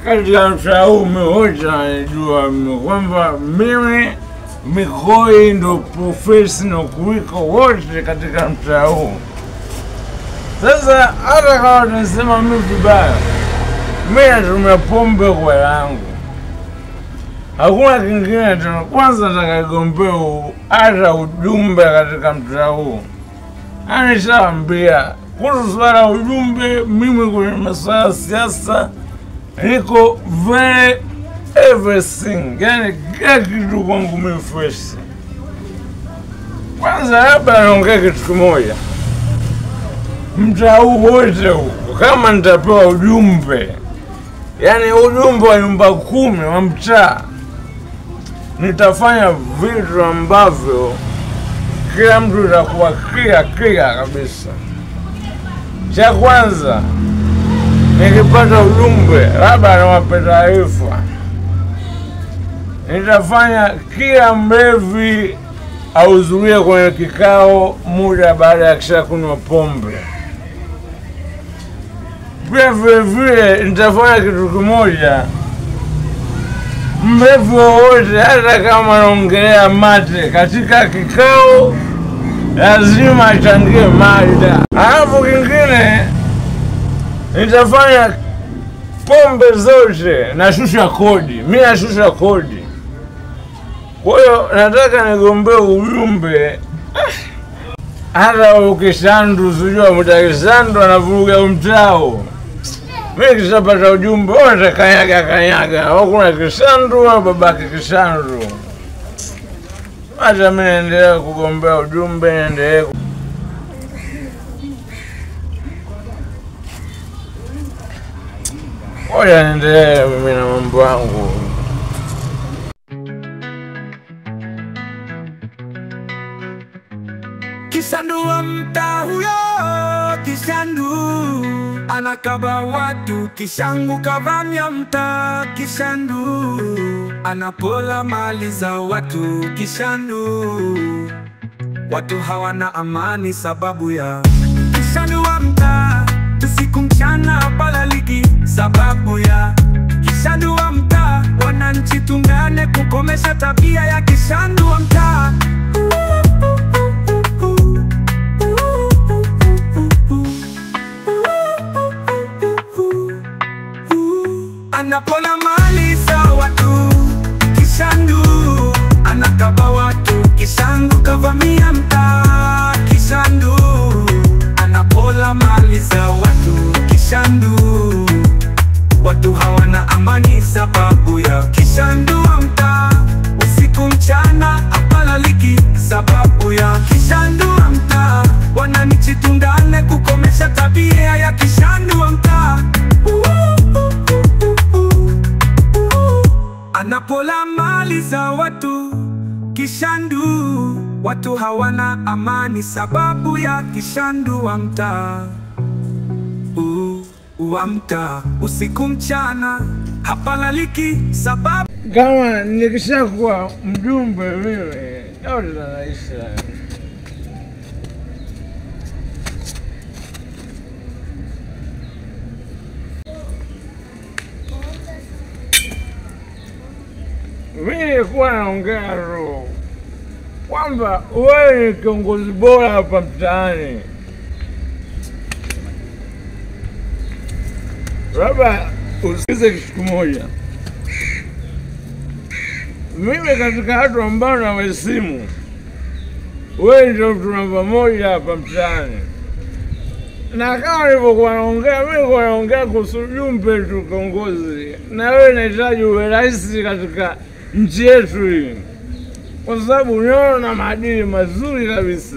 katika mtaa huu wote wanajua kwamba mimi Mikoi ndo professional kuliko wote katika mtaa huu. Sasa hata kama tunasema mimi vibaya, mimi natumia pombe kwa yangu. Hakuna kingine tena. Kwanza natakagombea hata ujumbe katika mtaa huu. Anishaambia kuhusu swala ujumbe, mimi kwenye masuala ya siasa niko very everything, yani kila kitu kwangu mimi fresh. Kwanza labda naongea kitu kimoja, mtaa huu wote huko kama nitapewa ujumbe, yani ujumbe wa nyumba 10 wa mtaa, nitafanya vitu ambavyo kila mtu atakuwa clear kabisa. Cha kwanza, nikipata ujumbe labda nawape taarifa, nitafanya kila mlevi auzuie kwenye kikao muda baada ya kisha kunywa pombe. Pia vile nitafanya kitu kimoja, mlevi wowote hata kama anaongelea mate katika kikao lazima achangie mada. Alafu kingine, nitafanya pombe zote nashusha kodi. Mimi nashusha kodi. Kwa hiyo nataka nigombee ujumbe. Hata ukishandu sijua mtakishandu anavuruga mtao. Mimi kishapata ujumbe wote kanyaga. Hakuna kishandu au babake kishandu. Acha mimi naendelea kugombea ujumbe, naendelee. Oya naendelee mimi na mambo yangu. Kishandu wa mtaa huyo, kishandu anakaba watu, kishangu kavamia mtaa, kishandu anapola mali za watu, kishandu watu hawana amani sababu ya kishandu wa mtaa, usiku mchana palaliki sababu ya kishandu wa mtaa. Wananchi tungane kukomesha tabia ya kishandu wa mtaa. Anapola mali za watu, kishandu anakaba watu, kishandu kavamia mtaa, kishandu anapola mali za watu, kishandu watu hawana amani sababu ya kishandu wa mtaa. Usiku mchana hapalaliki sababu ya kishandu wa mtaa. Wananchi tungane kukomesha tabia ya kishandu wa mtaa. Anapola mali za watu, kishandu watu hawana amani sababu ya kishandu wa mtaa. Wa mtaa usiku mchana hapalaliki sababu. Kama nikishakuwa mjumbe wewe, yote yanaisha. Mimi kuwa naongea roho kwamba wewe ni kiongozi bora hapa mtaani. Labda usikize kitu kimoja. Mimi katika watu ambao nawaheshimu, wewe ndio mtu namba 1 hapa mtaani. Na kama nilivyokuwa naongea, mimi kwa naongea kuhusu ujumbe tu kiongozi. Na wewe unahitaji uwe rais katika nchi yetu hii, kwa sababu unaona na maadili mazuri kabisa.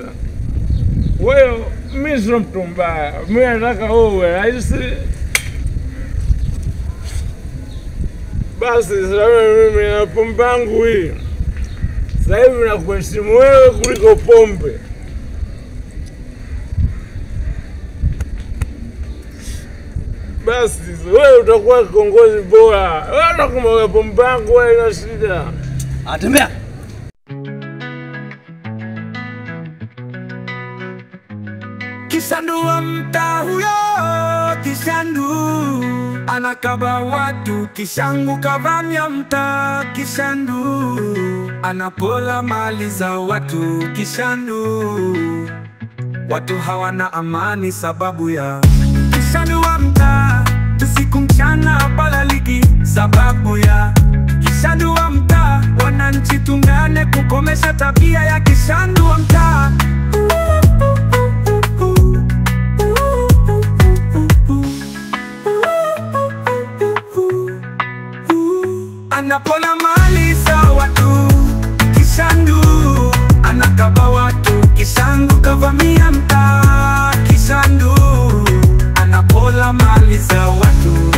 Wewe mimi sio mtu mbaya, mimi nataka wewe uwe rais. Basi sasa mimi na pombe yangu hii, sasa hivi nakuheshimu wewe kuliko pombe. Basi wewe utakuwa kiongozi bora. Wewe utakumwaga pombe yangu, wewe ina shida. Atembea. Kishandu wa mtaa huyo, kishandu anakaba watu, Kishandu kavamia mtaa. Kishandu anapola mali za watu. Kishandu watu hawana amani sababu ya Kishandu wa mtaa. Usiku mchana balaliki sababu ya Kishandu wa mtaa. Wananchi tungane kukomesha tabia ya Kishandu wa mtaa. Anapola mali za watu. Kishandu anakaba watu. Kishandu kavamia mtaa. Kishandu anapola mali za watu.